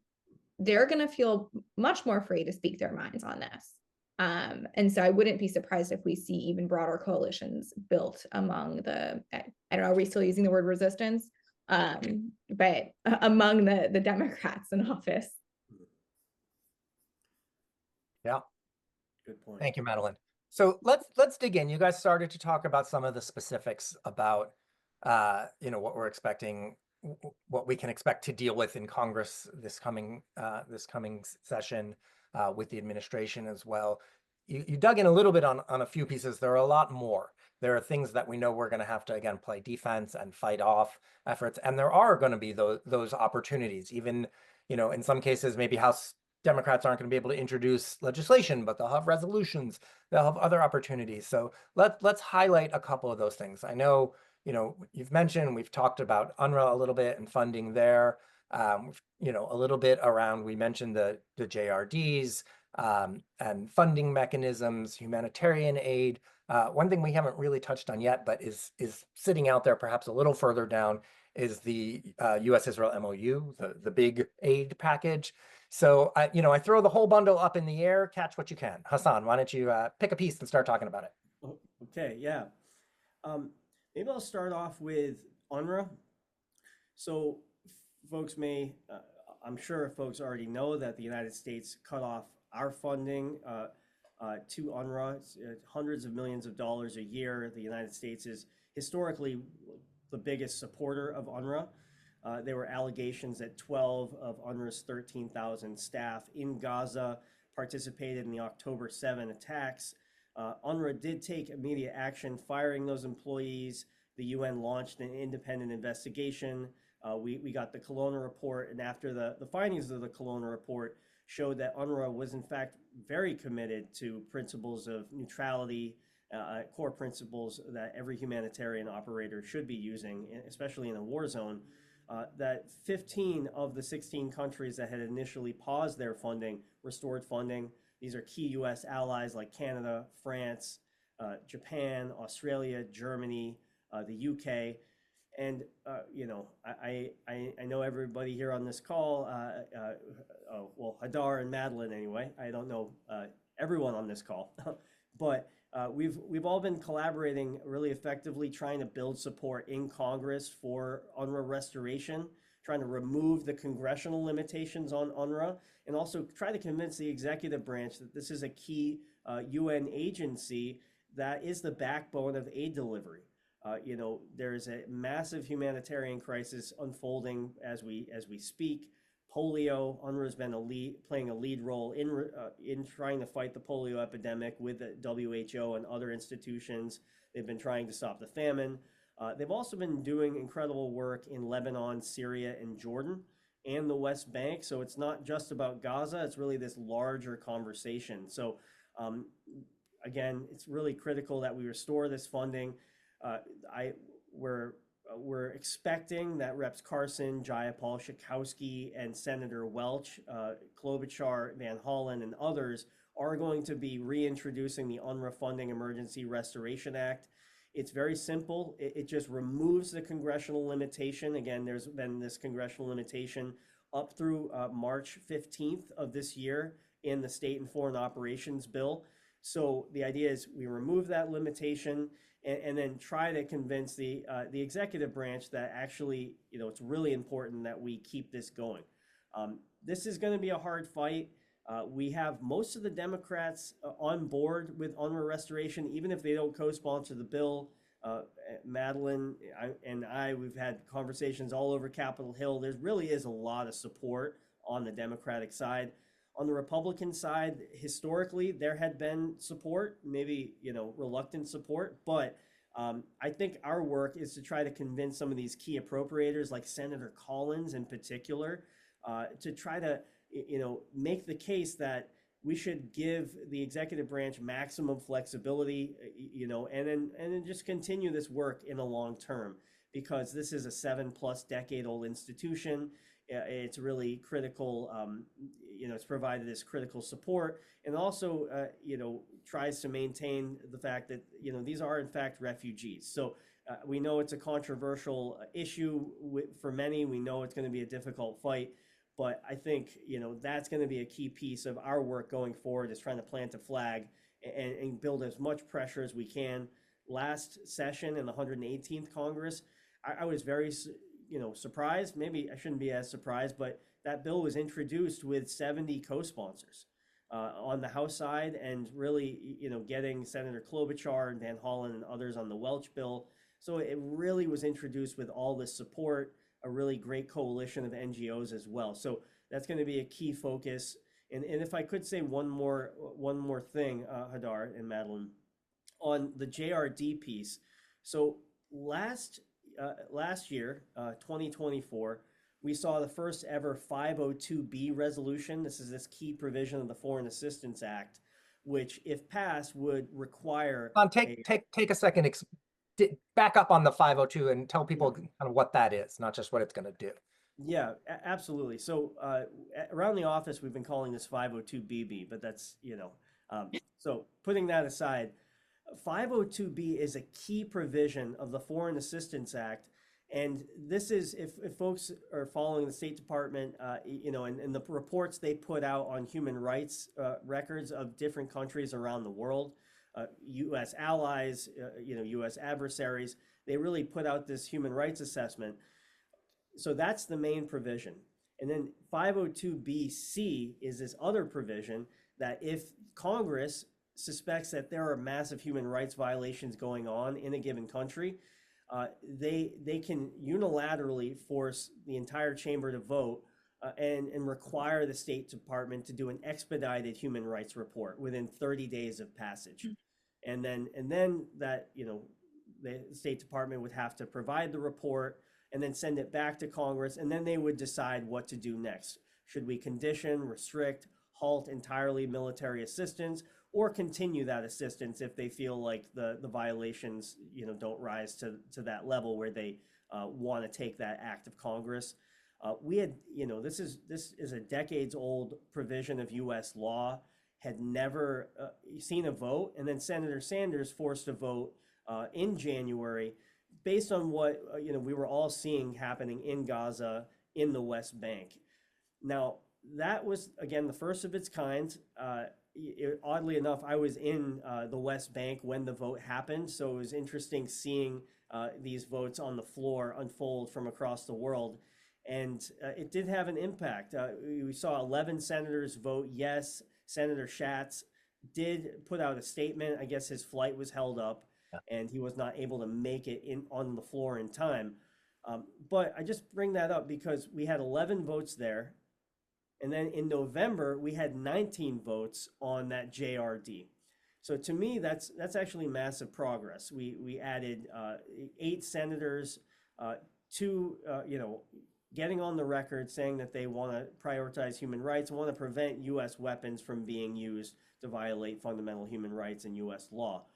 they're going to feel much more free to speak their minds on this. And so I wouldn't be surprised if we see even broader coalitions built among the, I don't know, are we still using the word resistance? But among the Democrats in office. Yeah. Good point. Thank you, Madeleine. So let's dig in. You guys started to talk about some of the specifics about what we're expecting, what we can expect to deal with in Congress this coming session with the administration as well. You dug in a little bit on a few pieces. There are a lot more. There are things that we know we're going to have to, again, play defense and fight off efforts, and there are going to be those opportunities. Even, in some cases, maybe House Democrats aren't going to be able to introduce legislation, but they'll have resolutions. They'll have other opportunities. So let's highlight a couple of those things. I know, you've mentioned, we've talked about UNRWA a little bit and funding there. A little bit around, we mentioned the JRDs and funding mechanisms, humanitarian aid. One thing we haven't really touched on yet, but is sitting out there perhaps a little further down, is the U.S.-Israel MOU, the big aid package. So I throw the whole bundle up in the air. Catch what you can. Hassan, why don't you pick a piece and start talking about it? Okay, yeah. Maybe I'll start off with UNRWA. So folks I'm sure folks already know that the United States cut off our funding to UNRWA. It's, hundreds of millions of dollars a year. The United States is historically the biggest supporter of UNRWA. There were allegations that 12 of UNRWA's 13,000 staff in Gaza participated in the October 7 attacks. UNRWA did take immediate action, firing those employees. The UN launched an independent investigation. We got the Kelowna report, and after the findings of the Kelowna report showed that UNRWA was in fact very committed to principles of neutrality, core principles that every humanitarian operator should be using, especially in a war zone. That 15 of the 16 countries that had initially paused their funding restored funding. These are key U.S. allies like Canada, France, Japan, Australia, Germany, the UK. And, I know everybody here on this call, Hadar and Madeleine anyway. I don't know everyone on this call, but we've all been collaborating really effectively, trying to build support in Congress for UNRWA restoration, trying to remove the congressional limitations on UNRWA, and also try to convince the executive branch that this is a key UN agency that is the backbone of aid delivery. There is a massive humanitarian crisis unfolding as we speak. Polio, UNRWA has been playing a lead role in trying to fight the polio epidemic with the WHO and other institutions. They've been trying to stop the famine. They've also been doing incredible work in Lebanon, Syria, and Jordan, and the West Bank. So it's not just about Gaza, it's really this larger conversation. So again, it's really critical that we restore this funding. We're expecting that Reps Carson, Jayapal, Schakowsky, and Senator Welch, Klobuchar, Van Hollen, and others are going to be reintroducing the UNRWA Funding Emergency Restoration Act. It's very simple. It just removes the congressional limitation. Again, there's been this congressional limitation up through March 15th of this year in the State and Foreign Operations Bill. So the idea is we remove that limitation and then try to convince the executive branch that actually, it's really important that we keep this going. This is going to be a hard fight. We have most of the Democrats on board with UNRWA restoration, even if they don't co-sponsor the bill. Madeleine and I, we've had conversations all over Capitol Hill. There really is a lot of support on the Democratic side. On the Republican side, historically, there had been support, maybe, reluctant support, but I think our work is to try to convince some of these key appropriators, like Senator Collins in particular, to try to, make the case that we should give the executive branch maximum flexibility, and then just continue this work in the long term, because this is a 7+ decade old institution. It's really critical, it's provided this critical support, and also, tries to maintain the fact that, these are in fact refugees. So we know it's a controversial issue for many. We know it's going to be a difficult fight, But I think, that's going to be a key piece of our work going forward, is trying to plant a flag and build as much pressure as we can. Last session in the 118th Congress, I was very, surprised. Maybe I shouldn't be as surprised, but that bill was introduced with 70 co-sponsors on the House side, and really, getting Senator Klobuchar and Van Hollen and others on the Welch bill. So it really was introduced with all the support, a really great coalition of NGOs as well. So that's going to be a key focus. And if I could say one more thing, Hadar and Madeleine, on the JRD piece. So last year, 2024, we saw the first ever 502B resolution. This is this key provision of the Foreign Assistance Act, which, if passed, would require take a second. Back up on the 502 and tell people kind of what that is, not just what it's going to do. Yeah, absolutely. So around the office, we've been calling this 502BB, but that's, so putting that aside, 502B is a key provision of the Foreign Assistance Act. And this is, if folks are following the State Department, and the reports they put out on human rights records of different countries around the world, U.S. allies, U.S. adversaries, they really put out this human rights assessment. So that's the main provision. And then 502BC is this other provision that if Congress suspects that there are massive human rights violations going on in a given country, they can unilaterally force the entire chamber to vote and require the State Department to do an expedited human rights report within 30 days of passage. And then that, the State Department would have to provide the report and then send it back to Congress, and then they would decide what to do next. Should we condition, restrict, halt entirely military assistance, or continue that assistance if they feel like the violations, don't rise to that level where they want to take that act of Congress. We had, this is a decades-old provision of U.S. law, had never seen a vote, and then Senator Sanders forced a vote in January based on what we were all seeing happening in Gaza, in the West Bank. Now, that was, again, the first of its kind. Oddly enough, I was in the West Bank when the vote happened, so it was interesting seeing these votes on the floor unfold from across the world. And it did have an impact. We saw 11 senators vote yes. Senator Schatz did put out a statement. I guess his flight was held up and he was not able to make it on the floor in time. But I just bring that up because we had 11 votes there. And then in November, we had 19 votes on that JRD. So to me, that's actually massive progress. We added 8 senators to, getting on the record saying that they want to prioritize human rights, want to prevent U.S. weapons from being used to violate fundamental human rights and U.S. law.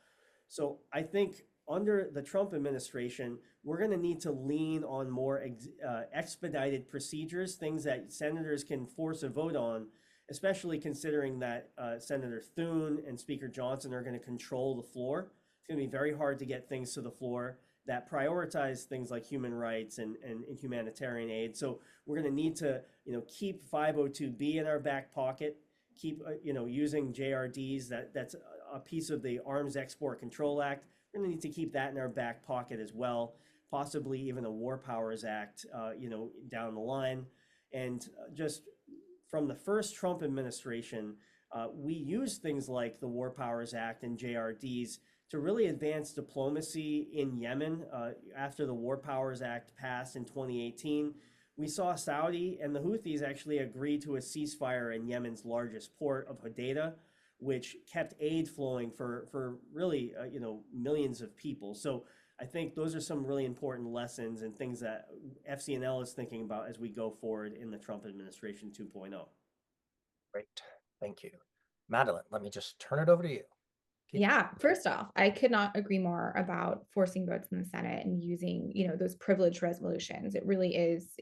So I think under the Trump administration, we're going to need to lean on more expedited procedures, things that senators can force a vote on, especially considering that Senator Thune and Speaker Johnson are going to control the floor. It's going to be very hard to get things to the floor that prioritize things like human rights and humanitarian aid. So we're going to need to, keep 502B in our back pocket, keep, using JRDs. That's a piece of the Arms Export Control Act. We're going to need to keep that in our back pocket as well, possibly even a War Powers Act, down the line. And just from the first Trump administration, we used things like the War Powers Act and JRDs to really advance diplomacy in Yemen. After the War Powers Act passed in 2018, we saw Saudi and the Houthis actually agree to a ceasefire in Yemen's largest port of Hodeidah, which kept aid flowing for really, millions of people. So I think those are some really important lessons and things that FCNL is thinking about as we go forward in the Trump administration 2.0. Great, thank you. Madeleine, let me just turn it over to you. Yeah, first off, I could not agree more about forcing votes in the Senate and using, those privilege resolutions. It really is,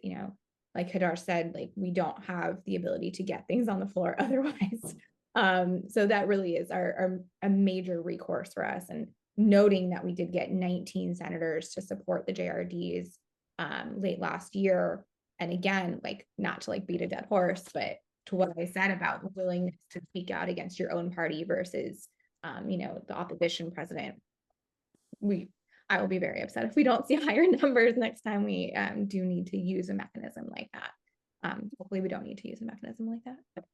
like Hadar said, like we don't have the ability to get things on the floor otherwise. So that really is a major recourse for us. And noting that we did get 19 senators to support the JRDs late last year, And again, like, not to like beat a dead horse, but to what I said about the willingness to speak out against your own party versus, the opposition president, I will be very upset if we don't see higher numbers next time we do need to use a mechanism like that. Hopefully we don't need to use a mechanism like that, but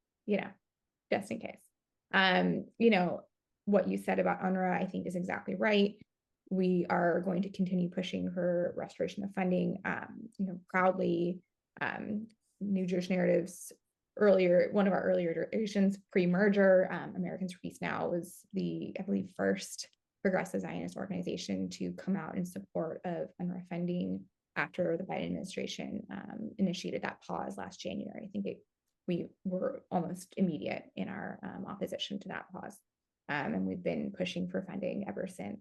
just in case. What you said about UNRWA, I think, is exactly right. We are going to continue pushing for restoration of funding. Proudly, New Jewish Narratives one of our earlier iterations pre-merger, Americans for Peace Now was the, I believe, first progressive Zionist organization to come out in support of UNRWA funding after the Biden administration initiated that pause last January. I think we were almost immediate in our opposition to that pause. And we've been pushing for funding ever since.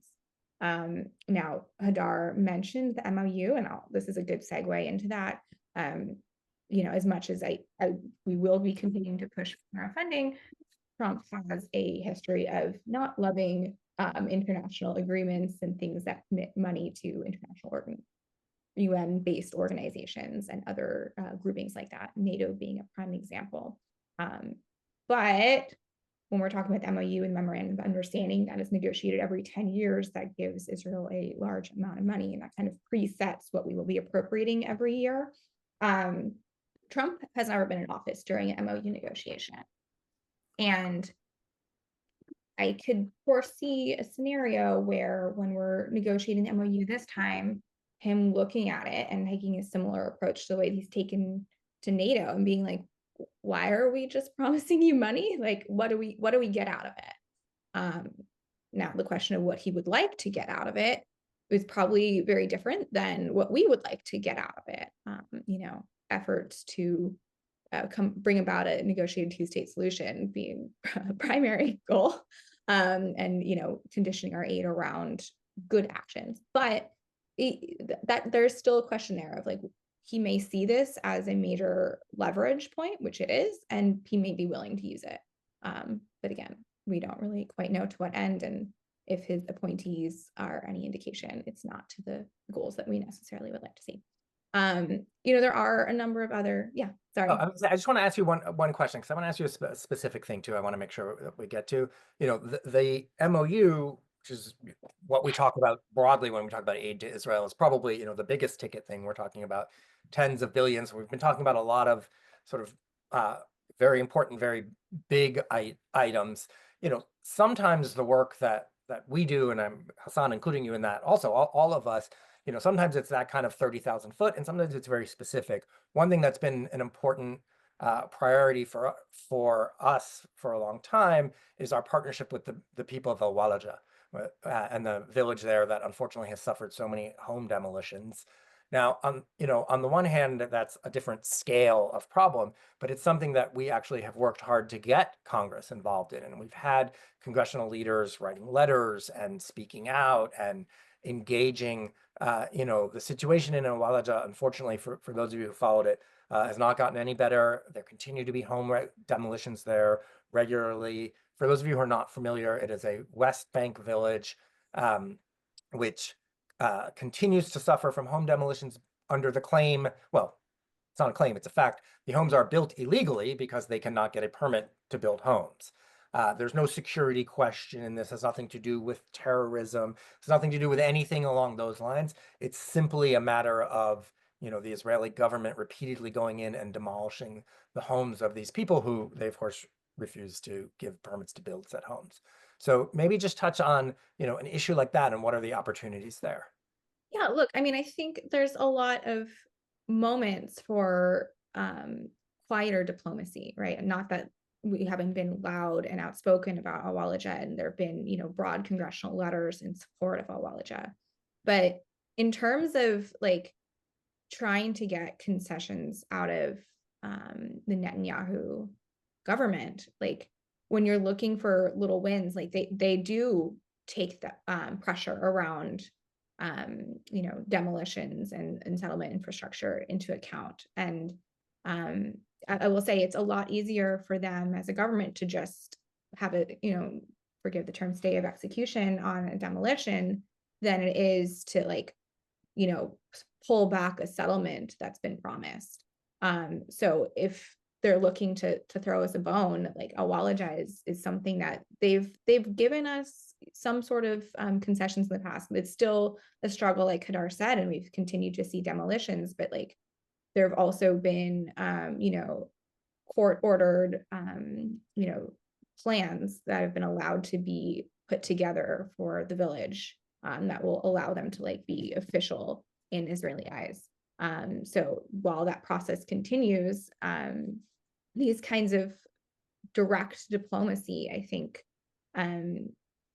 Now, Hadar mentioned the MOU, and this is a good segue into that. As much as we will be continuing to push for our funding, Trump has a history of not loving international agreements and things that commit money to international UN-based organizations and other groupings like that, NATO being a prime example. But when we're talking about the MOU and Memorandum of Understanding that is negotiated every 10 years, that gives Israel a large amount of money, and that kind of presets what we will be appropriating every year. Trump has never been in office during an MOU negotiation. And I could foresee a scenario where when we're negotiating the MOU this time, him looking at it and taking a similar approach to the way he's taken to NATO and being like, why are we just promising you money? Like, what do we get out of it? Now, the question of what he would like to get out of it is probably very different than what we would like to get out of it. Efforts to bring about a negotiated two-state solution being a primary goal, and conditioning our aid around good actions. But that there's still a question there of like, he may see this as a major leverage point, which it is, and he may be willing to use it. But again, we don't really quite know to what end, and if his appointees are any indication, it's not to the goals that we necessarily would like to see. There are a number of other, sorry. I just want to ask you one question, because I want to ask you a specific thing too. I want to make sure that we get to, the MOU, which is what we talk about broadly when we talk about aid to Israel, is probably, the biggest ticket thing. We're talking about tens of billions. We've been talking about a lot of sort of very important, very big items. Sometimes the work that we do, and I'm, Hassan, including you in that, also all of us, sometimes it's that kind of 30,000 foot, and sometimes it's very specific. One thing that's been an important priority for us for a long time is our partnership with the people of El Walaja and the village there that unfortunately has suffered so many home demolitions. Now, on the one hand, that's a different scale of problem, but it's something that we actually have worked hard to get Congress involved in, and we've had congressional leaders writing letters and speaking out and engaging. The situation in El Walaja, unfortunately, for those of you who followed it, has not gotten any better. There continue to be home demolitions there regularly. For those of you who are not familiar, it is a West Bank village, which continues to suffer from home demolitions under the claim, well, it's not a claim, it's a fact. The homes are built illegally because they cannot get a permit to build homes. There's no security question, and this has nothing to do with terrorism. It's nothing to do with anything along those lines. It's simply a matter of, the Israeli government repeatedly going in and demolishing the homes of these people who they, of course, refuse to give permits to build said homes. So maybe just touch on, an issue like that and what are the opportunities there? Yeah, look, I mean, I think there's a lot of moments for quieter diplomacy, right? Not that we haven't been loud and outspoken about Al Walaja, and there have been, broad congressional letters in support of Al Walaja. But in terms of like trying to get concessions out of the Netanyahu government, like when you're looking for little wins, like they do take the pressure around demolitions and settlement infrastructure into account. And I will say it's a lot easier for them as a government to just have a, forgive the term, stay of execution on a demolition than it is to pull back a settlement that's been promised. So if they're looking to throw us a bone, like Awalaja is something that they've given us some sort of concessions in the past. It's still a struggle, like Hadar said, and we've continued to see demolitions, but like there have also been court ordered plans that have been allowed to be put together for the village that will allow them to like be official in Israeli eyes. So while that process continues, these kinds of direct diplomacy, I think,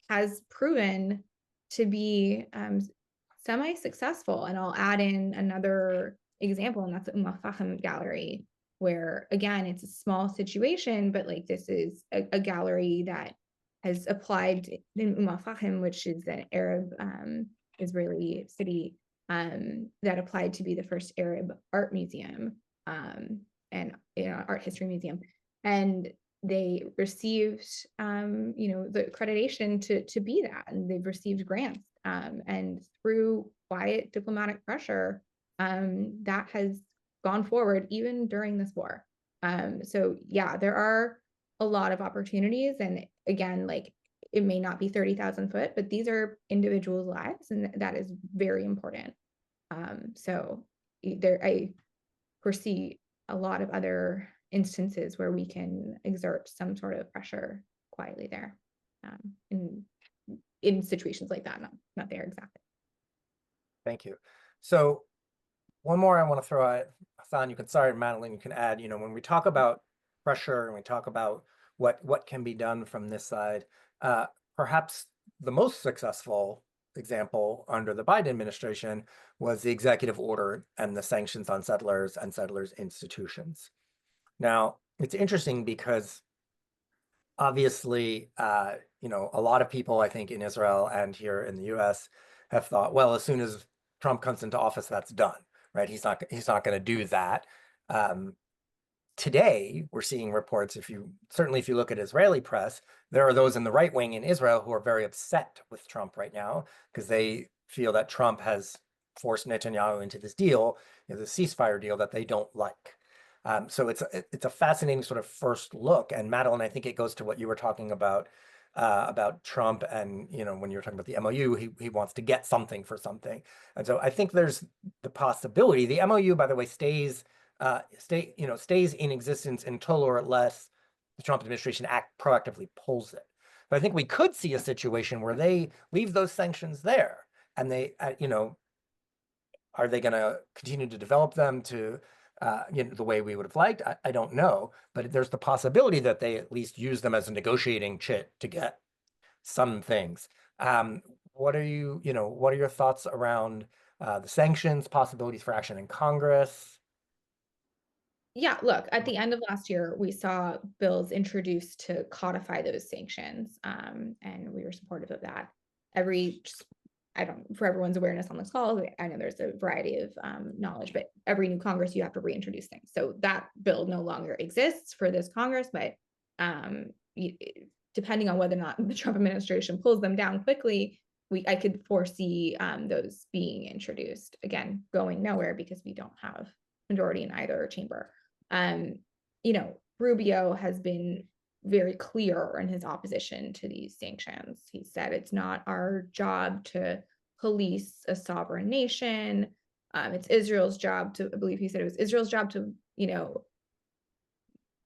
has proven to be semi-successful. And I'll add in another example, and that's the Fahim Gallery, where again, it's a small situation, but like this is a gallery that has applied in Fahim, which is an Arab Israeli city, that applied to be the first Arab art museum and art history museum. And they received the accreditation to be that, and they've received grants, and through quiet diplomatic pressure that has gone forward even during this war. So yeah, there are a lot of opportunities, and again, like it may not be 30,000 foot, but these are individuals' lives, and that is very important. So I foresee a lot of other instances where we can exert some sort of pressure quietly there, in situations like that, not there exactly. Thank you. So one more I want to throw at Hassan, you can start, Madeleine, you can add, when we talk about pressure and we talk about what can be done from this side, perhaps the most successful example under the Biden administration was the executive order and the sanctions on settlers and settlers' institutions. Now, it's interesting because obviously, a lot of people, I think, in Israel and here in the US have thought, well, as soon as Trump comes into office, that's done, right? He's not going to do that. Today, we're seeing reports, if you look at Israeli press, there are those in the right wing in Israel who are very upset with Trump right now because they feel that Trump has forced Netanyahu into this deal, the ceasefire deal that they don't like. So it's a fascinating sort of first look. And Madeleine, I think it goes to what you were talking about Trump, and when you were talking about the MOU, he wants to get something for something. And so I think there's the possibility. The MOU, by the way, stays in existence until or unless the Trump administration proactively pulls it. But I think we could see a situation where they leave those sanctions there, and they, are they going to continue to develop them to, the way we would have liked? I don't know, but there's the possibility that they at least use them as a negotiating chit to get some things. What are your thoughts around the sanctions, possibilities for action in Congress? Yeah, look, at the end of last year, we saw bills introduced to codify those sanctions, and we were supportive of that. For everyone's awareness on this call, I know there's a variety of knowledge, but every new Congress, you have to reintroduce things. So that bill no longer exists for this Congress, but depending on whether or not the Trump administration pulls them down quickly, I could foresee those being introduced. Again, going nowhere because we don't have majority in either chamber. Rubio has been very clear in his opposition to these sanctions. He said it's not our job to police a sovereign nation. It's Israel's job to, I believe he said it was Israel's job to,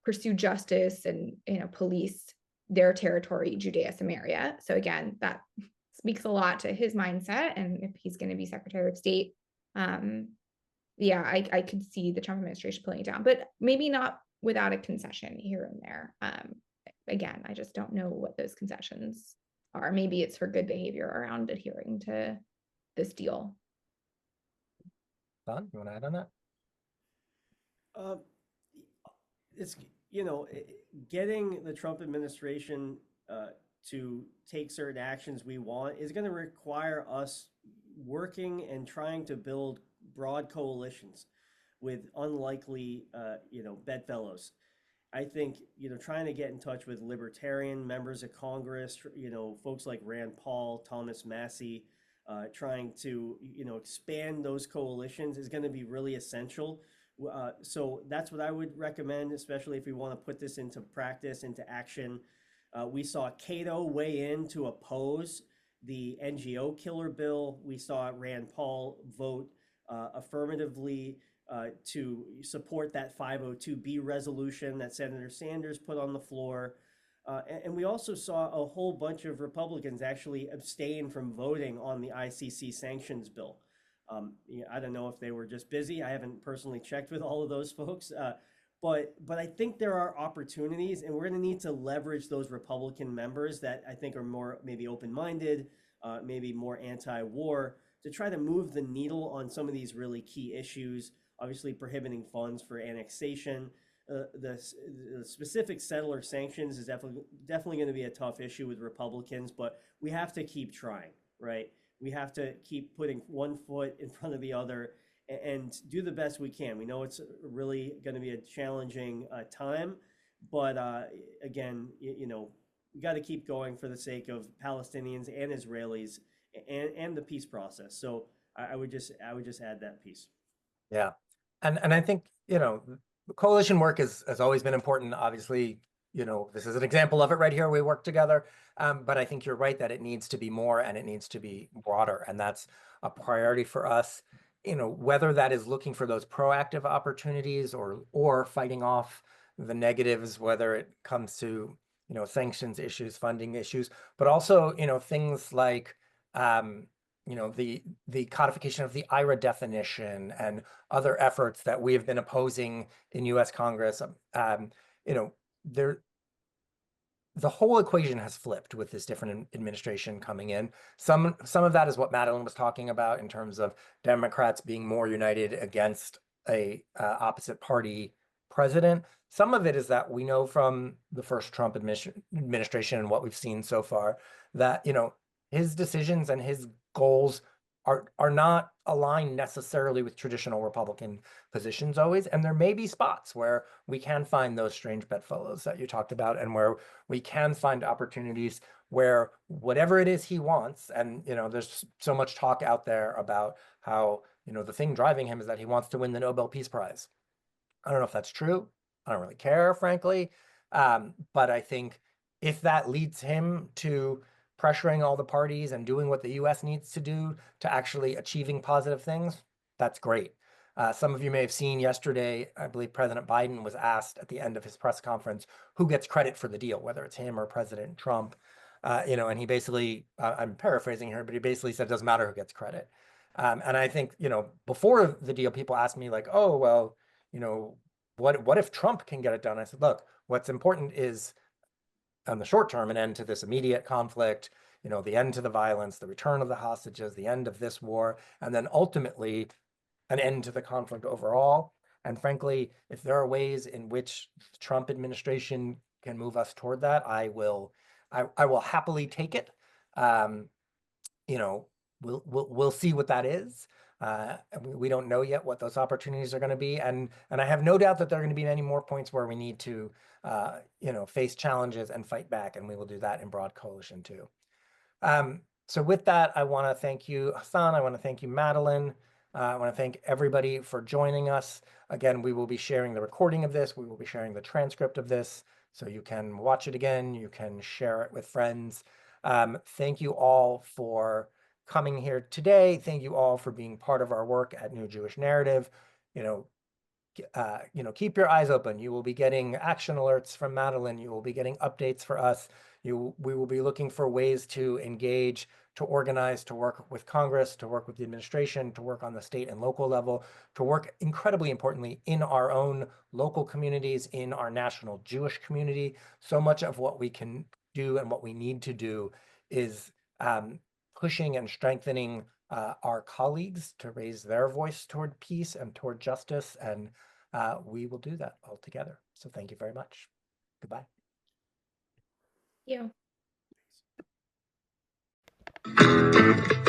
pursue justice and, police their territory, Judea, Samaria. So again, that speaks a lot to his mindset. And if he's going to be Secretary of State, yeah, I could see the Trump administration pulling it down, but maybe not without a concession here and there. Again, I just don't know what those concessions are. Maybe it's for good behavior around adhering to this deal. Don, you want to add on that? It's getting the Trump administration to take certain actions we want is going to require us working and trying to build broad coalitions with unlikely, bedfellows. I think, trying to get in touch with libertarian members of Congress, folks like Rand Paul, Thomas Massie, trying to, expand those coalitions is going to be really essential So that's what I would recommend, especially if we want to put this into practice, into action. We saw Cato weigh in to oppose the NGO killer bill. We saw Rand Paul vote affirmatively to support that 502B resolution that Senator Sanders put on the floor. And we also saw a whole bunch of Republicans actually abstain from voting on the ICC sanctions bill. I don't know if they were just busy. I haven't personally checked with all of those folks. But I think there are opportunities, and we're going to need to leverage those Republican members that I think are more maybe open-minded, maybe more anti-war, to try to move the needle on some of these really key issues. Obviously, prohibiting funds for annexation. The specific settler sanctions is definitely going to be a tough issue with Republicans, but we have to keep trying, right? We have to keep putting one foot in front of the other and do the best we can. We know it's really going to be a challenging time, but again, we got to keep going for the sake of Palestinians and Israelis and the peace process. So I would just add that piece. Yeah, and I think coalition work has always been important. Obviously, this is an example of it right here. We work together, but I think you're right that it needs to be more and it needs to be broader, and that's a priority for us. Whether that is looking for those proactive opportunities or fighting off the negatives, whether it comes to sanctions issues, funding issues, but also things like the codification of the IRA definition and other efforts that we have been opposing in U.S. Congress. The whole equation has flipped with this different administration coming in. Some of that is what Madeleine was talking about in terms of Democrats being more united against a opposite party president. Some of it is that we know from the first Trump administration and what we've seen so far that his decisions and his goals are not aligned necessarily with traditional Republican positions always. And there may be spots where we can find those strange bedfellows that you talked about, and where we can find opportunities where whatever it is he wants, and there's so much talk out there about how the thing driving him is that he wants to win the Nobel Peace Prize. I don't know if that's true. I don't really care, frankly. But I think if that leads him to pressuring all the parties and doing what the US needs to do to actually achieving positive things, that's great. Some of you may have seen yesterday, I believe President Biden was asked at the end of his press conference who gets credit for the deal, whether it's him or President Trump. And he basically, I'm paraphrasing here, but he basically said it doesn't matter who gets credit. And I think, before the deal, people asked me like, oh, well, what if Trump can get it done? I said, look, what's important is, on the short term, an end to this immediate conflict, the end to the violence, the return of the hostages, the end of this war, and then ultimately an end to the conflict overall. And frankly, if there are ways in which the Trump administration can move us toward that, I will happily take it. We'll see what that is. We don't know yet what those opportunities are going to be, and I have no doubt that there are going to be many more points where we need to face challenges and fight back, and we will do that in broad coalition too. So with that, I want to thank you, Hassan. I want to thank you, Madeleine. I want to thank everybody for joining us. Again, we will be sharing the recording of this. We will be sharing the transcript of this, so you can watch it again. You can share it with friends. Thank you all for coming here today. Thank you all for being part of our work at New Jewish Narrative. Keep your eyes open. You will be getting action alerts from Madeleine. You will be getting updates for us. We will be looking for ways to engage, to organize, to work with Congress, to work with the administration, to work on the state and local level, to work incredibly importantly in our own local communities, in our national Jewish community. So much of what we can do and what we need to do is pushing and strengthening our colleagues to raise their voice toward peace and toward justice, and we will do that all together. So thank you very much. Goodbye. Thank you.